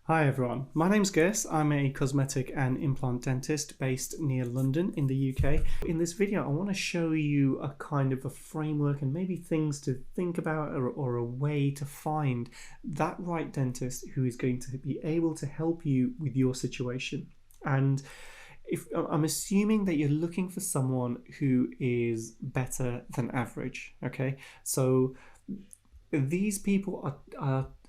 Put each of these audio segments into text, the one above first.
Hi everyone, my name's Gus. I'm a cosmetic and implant dentist based near London in the UK. In this video I want to show you a kind of a framework and maybe things to think about or a way to find that right dentist who is going to be able to help you with your situation. And if I'm assuming that you're looking for someone who is better than average, okay? So these people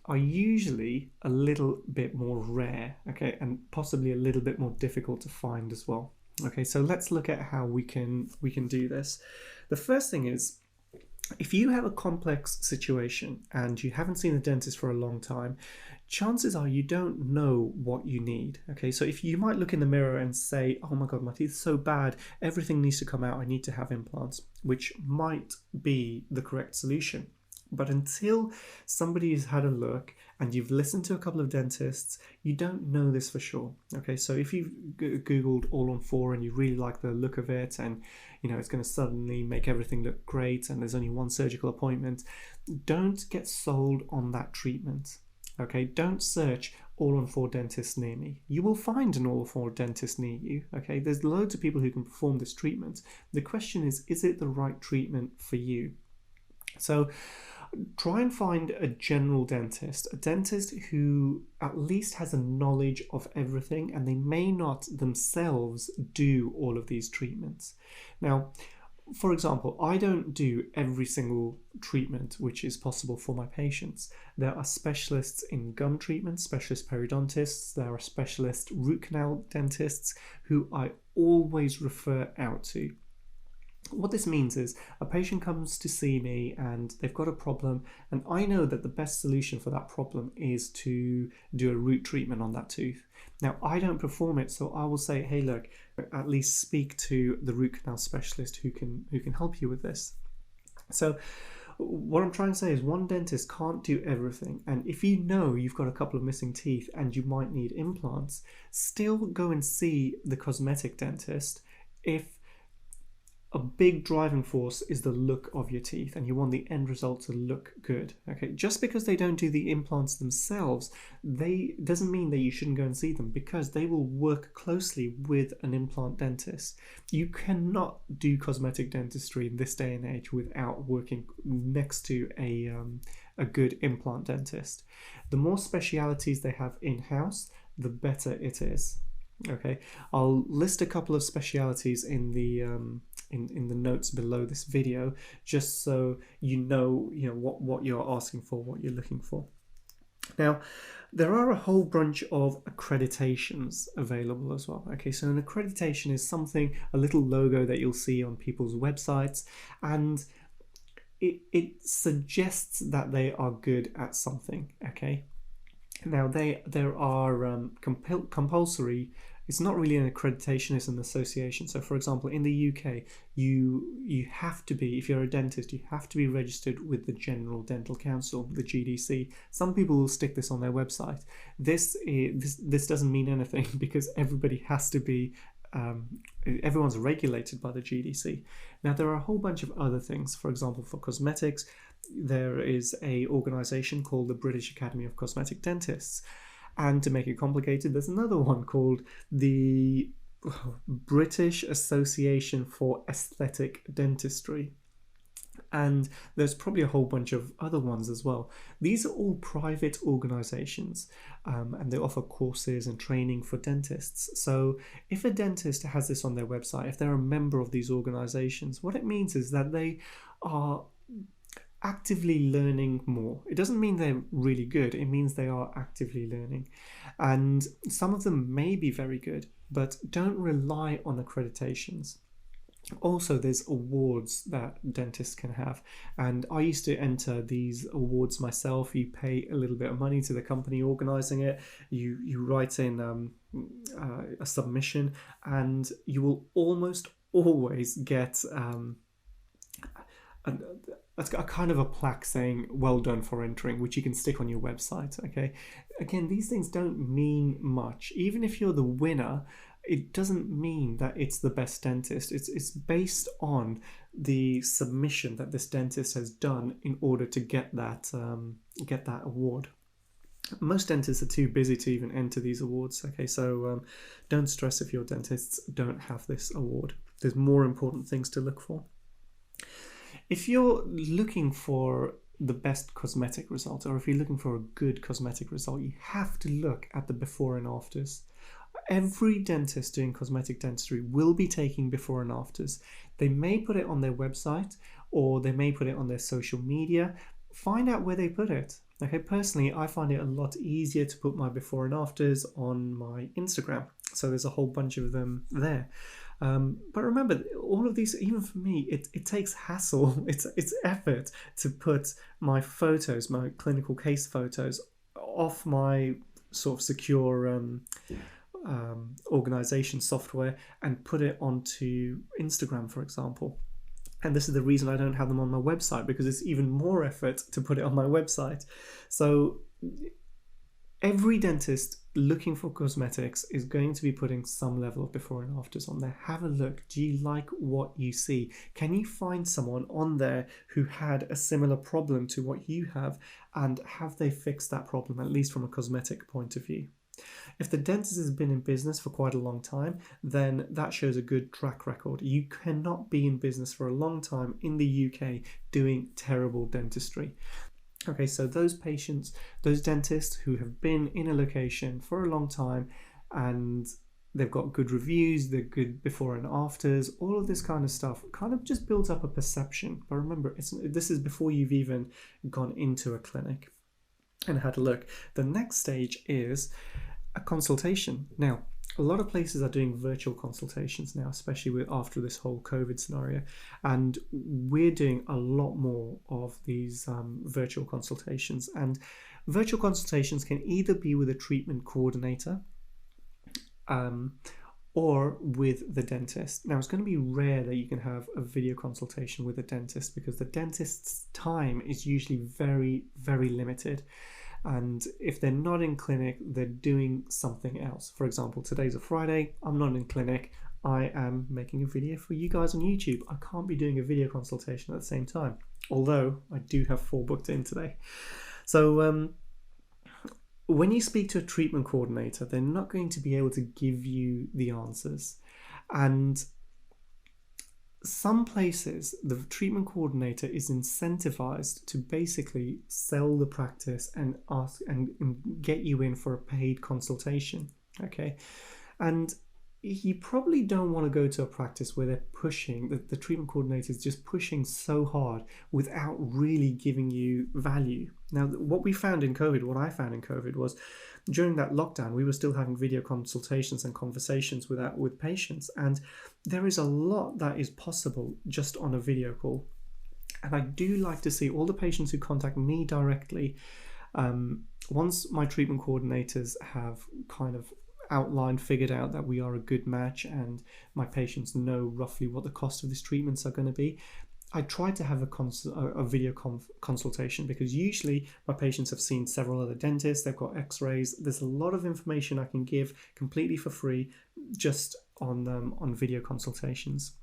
are usually a little bit more rare, okay, and possibly a little bit more difficult to find as well. Okay, so let's look at how we can do this. The first thing is, if you have a complex situation and you haven't seen a dentist for a long time, chances are you don't know what you need. Okay, so if you might look in the mirror and say, oh my god, my teeth are so bad, everything needs to come out, I need to have implants, which might be the correct solution. But until somebody has had a look and you've listened to a couple of dentists, you don't know this for sure. Okay, so if you've Googled All-on-4 and you really like the look of it and you know it's going to suddenly make everything look great and there's only one surgical appointment, don't get sold on that treatment. Okay, don't search All-on-4 dentists near me. You will find an All-on-4 dentist near you. Okay, there's loads of people who can perform this treatment. The question is it the right treatment for you? So try and find a general dentist, a dentist who at least has a knowledge of everything, and they may not themselves do all of these treatments. Now, for example, I don't do every single treatment which is possible for my patients. There are specialists in gum treatment, specialist periodontists, there are specialist root canal dentists who I always refer out to. What this means is a patient comes to see me and they've got a problem, and I know that the best solution for that problem is to do a root treatment on that tooth. Now, I don't perform it, so I will say, hey, look, at least speak to the root canal specialist who can help you with this. So what I'm trying to say is one dentist can't do everything, and if you know you've got a couple of missing teeth and you might need implants, still go and see the cosmetic dentist if a big driving force is the look of your teeth and you want the end result to look good. Okay, just because they don't do the implants themselves, doesn't mean that you shouldn't go and see them, because they will work closely with an implant dentist. You cannot do cosmetic dentistry in this day and age without working next to a good implant dentist. The more specialities they have in-house, the better it is. Okay, I'll list a couple of specialities in the in the notes below this video, just so you know what you're asking for, what you're looking for. Now, there are a whole bunch of accreditations available as well. Okay, so an accreditation is something, a little logo that you'll see on people's websites, and it suggests that they are good at something. Okay. Now, there are compulsory. It's not really an accreditation, it's an association. So for example, in the UK, you have to be, if you're a dentist, you have to be registered with the General Dental Council, the GDC. Some people will stick this on their website. This doesn't mean anything because everybody has to be, everyone's regulated by the GDC. Now, there are a whole bunch of other things. For example, for cosmetics, there is a organization called the British Academy of Cosmetic Dentists. And to make it complicated, there's another one called the British Association for Aesthetic Dentistry. And there's probably a whole bunch of other ones as well. These are all private organizations, and they offer courses and training for dentists. So if a dentist has this on their website, if they're a member of these organizations, what it means is that they are actively learning more. It doesn't mean they're really good, it means they are actively learning. And some of them may be very good, but don't rely on accreditations. Also, there's awards that dentists can have, and I used to enter these awards myself. You pay a little bit of money to the company organizing it, you write in a submission, and you will almost always get a kind of a plaque saying well done for entering, which you can stick on your website. Okay, again, these things don't mean much. Even if you're the winner, it doesn't mean that it's the best dentist. It's based on the submission that this dentist has done in order to get that award. Most dentists are too busy to even enter these awards. Okay, so don't stress if your dentists don't have this award. There's more important things to look for. If you're looking for the best cosmetic result, or if you're looking for a good cosmetic result, you have to look at the before and afters. Every dentist doing cosmetic dentistry will be taking before and afters. They may put it on their website, or they may put it on their social media. Find out where they put it. Okay, personally, I find it a lot easier to put my before and afters on my Instagram. So there's a whole bunch of them there. But remember, all of these, even for me, it takes hassle, it's effort to put my photos, my clinical case photos, off my sort of secure organization software and put it onto Instagram, for example. And this is the reason I don't have them on my website, because it's even more effort to put it on my website. So every dentist looking for cosmetics is going to be putting some level of before and afters on there. Have a look. Do you like what you see? Can you find someone on there who had a similar problem to what you have, and have they fixed that problem, at least from a cosmetic point of view? If the dentist has been in business for quite a long time, then that shows a good track record. You cannot be in business for a long time in the UK doing terrible dentistry. Okay, so those patients, those dentists who have been in a location for a long time and they've got good reviews, they're good before and afters, all of this kind of stuff kind of just builds up a perception. But remember, this is before you've even gone into a clinic and had a look. The next stage is a consultation. Now, a lot of places are doing virtual consultations now, especially after this whole COVID scenario, and we're doing a lot more of these virtual consultations. And virtual consultations can either be with a treatment coordinator or with the dentist. Now, it's going to be rare that you can have a video consultation with a dentist, because the dentist's time is usually very, very limited. And if they're not in clinic, they're doing something else. For example, today's a Friday, I'm not in clinic, I am making a video for you guys on YouTube. I can't be doing a video consultation at the same time, although I do have 4 booked in today. So when you speak to a treatment coordinator, they're not going to be able to give you the answers. And some places, the treatment coordinator is incentivized to basically sell the practice and ask and get you in for a paid consultation. Okay, and you probably don't want to go to a practice where they're pushing, the treatment coordinator is just pushing so hard without really giving you value. Now, what we found in COVID, what I found in COVID was, during that lockdown, we were still having video consultations and conversations with patients, and there is a lot that is possible just on a video call. And I do like to see all the patients who contact me directly, once my treatment coordinators have kind of figured out that we are a good match and my patients know roughly what the cost of these treatments are going to be, I try to have a video consultation, because usually my patients have seen several other dentists, they've got x-rays, there's a lot of information I can give completely for free just on video consultations.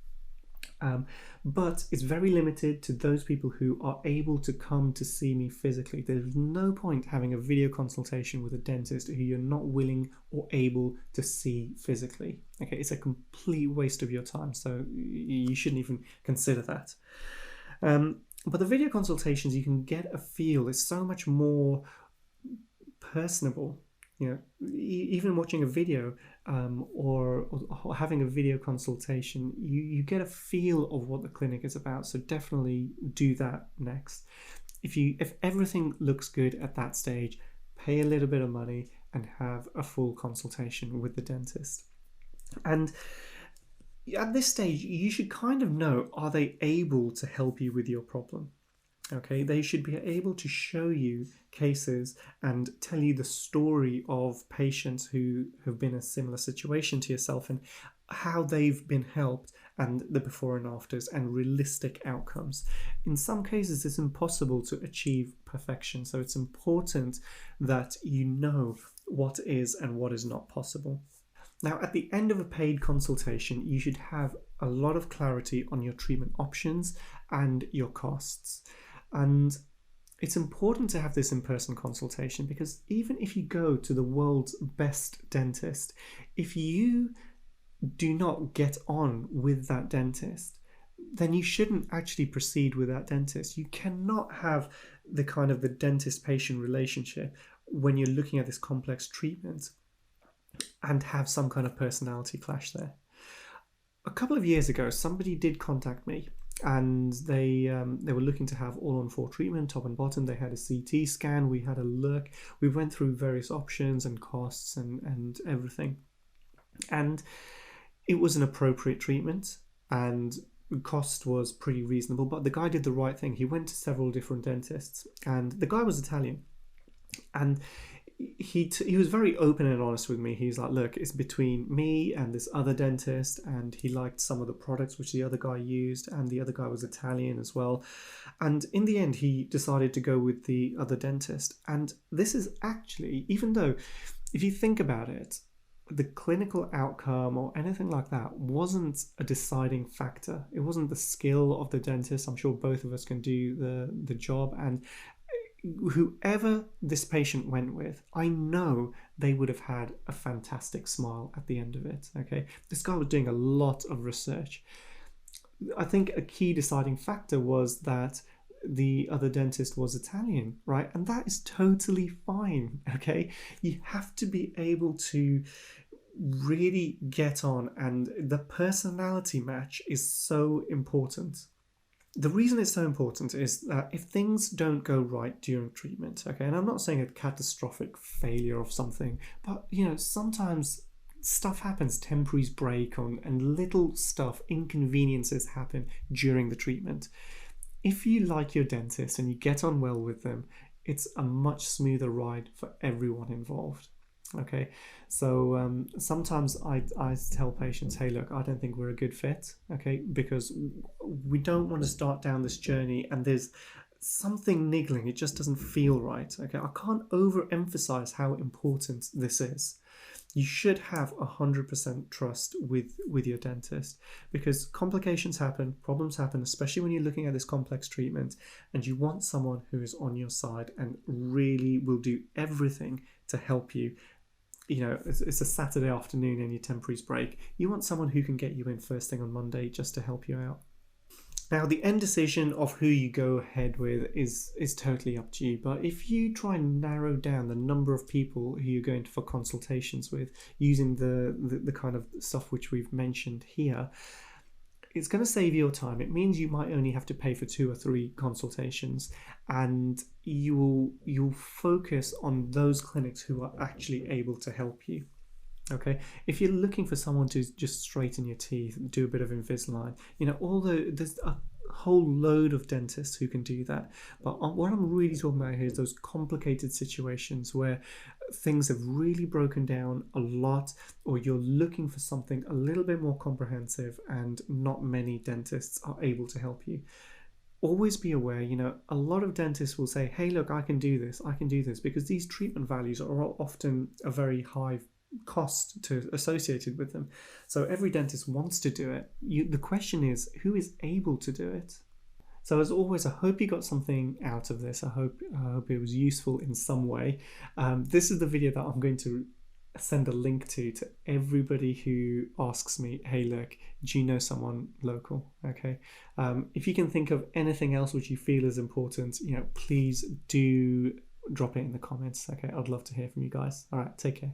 But it's very limited to those people who are able to come to see me physically. There's no point having a video consultation with a dentist who you're not willing or able to see physically. Okay, it's a complete waste of your time, so you shouldn't even consider that. But the video consultations, you can get a feel. It's so much more personable. You know, even watching a video or having a video consultation, you get a feel of what the clinic is about. So definitely do that next. If everything looks good at that stage, pay a little bit of money and have a full consultation with the dentist. And at this stage, you should kind of know, are they able to help you with your problem? Okay, they should be able to show you cases and tell you the story of patients who have been in a similar situation to yourself and how they've been helped, and the before and afters and realistic outcomes. In some cases, it's impossible to achieve perfection, so it's important that you know what is and what is not possible. Now, at the end of a paid consultation, you should have a lot of clarity on your treatment options and your costs. And it's important to have this in-person consultation, because even if you go to the world's best dentist, if you do not get on with that dentist, then you shouldn't actually proceed with that dentist. You cannot have the kind of the dentist-patient relationship when you're looking at this complex treatment and have some kind of personality clash there. A couple of years ago, somebody did contact me, and they were looking to have all-on-4 treatment, top and bottom. They had a CT scan. We had a look. We went through various options and costs and everything. And it was an appropriate treatment, and cost was pretty reasonable, but the guy did the right thing. He went to several different dentists, and the guy was Italian, and he was very open and honest with me. He's like, look, it's between me and this other dentist, and he liked some of the products which the other guy used, and the other guy was Italian as well. And in the end, he decided to go with the other dentist. And this is actually, even though if you think about it, the clinical outcome or anything like that wasn't a deciding factor. It wasn't the skill of the dentist. I'm sure both of us can do the job, and whoever this patient went with, I know they would have had a fantastic smile at the end of it. Okay, this guy was doing a lot of research. I think a key deciding factor was that the other dentist was Italian, right? And that is totally fine. Okay, you have to be able to really get on, and the personality match is so important. The reason it's so important is that if things don't go right during treatment, okay, and I'm not saying a catastrophic failure of something, but sometimes stuff happens, temporaries break on, and little stuff, inconveniences happen during the treatment. If you like your dentist and you get on well with them, it's a much smoother ride for everyone involved. Okay, so sometimes I tell patients, hey, look, I don't think we're a good fit, okay, because we don't want to start down this journey and there's something niggling, it just doesn't feel right, okay. I can't overemphasize how important this is. You should have 100% trust with your dentist, because complications happen, problems happen, especially when you're looking at this complex treatment, and you want someone who is on your side and really will do everything to help you. It's a Saturday afternoon and your temporaries break. You want someone who can get you in first thing on Monday just to help you out. Now, the end decision of who you go ahead with is totally up to you. But if you try and narrow down the number of people who you're going for consultations with using the kind of stuff which we've mentioned here, it's going to save your time. It means you might only have to pay for 2 or 3 consultations, and you'll focus on those clinics who are actually able to help you. Okay, if you're looking for someone to just straighten your teeth, do a bit of Invisalign, there's a whole load of dentists who can do that. But what I'm really talking about here is those complicated situations where things have really broken down a lot, or you're looking for something a little bit more comprehensive and not many dentists are able to help you. Always be aware, a lot of dentists will say, hey, look, I can do this, because these treatment values are often a very high cost associated with them. So every dentist wants to do it. The question is, who is able to do it? So as always, I hope you got something out of this. I hope it was useful in some way. This is the video that I'm going to send a link to everybody who asks me, hey, look, do you know someone local? Okay. If you can think of anything else which you feel is important, please do drop it in the comments. Okay, I'd love to hear from you guys. All right, take care.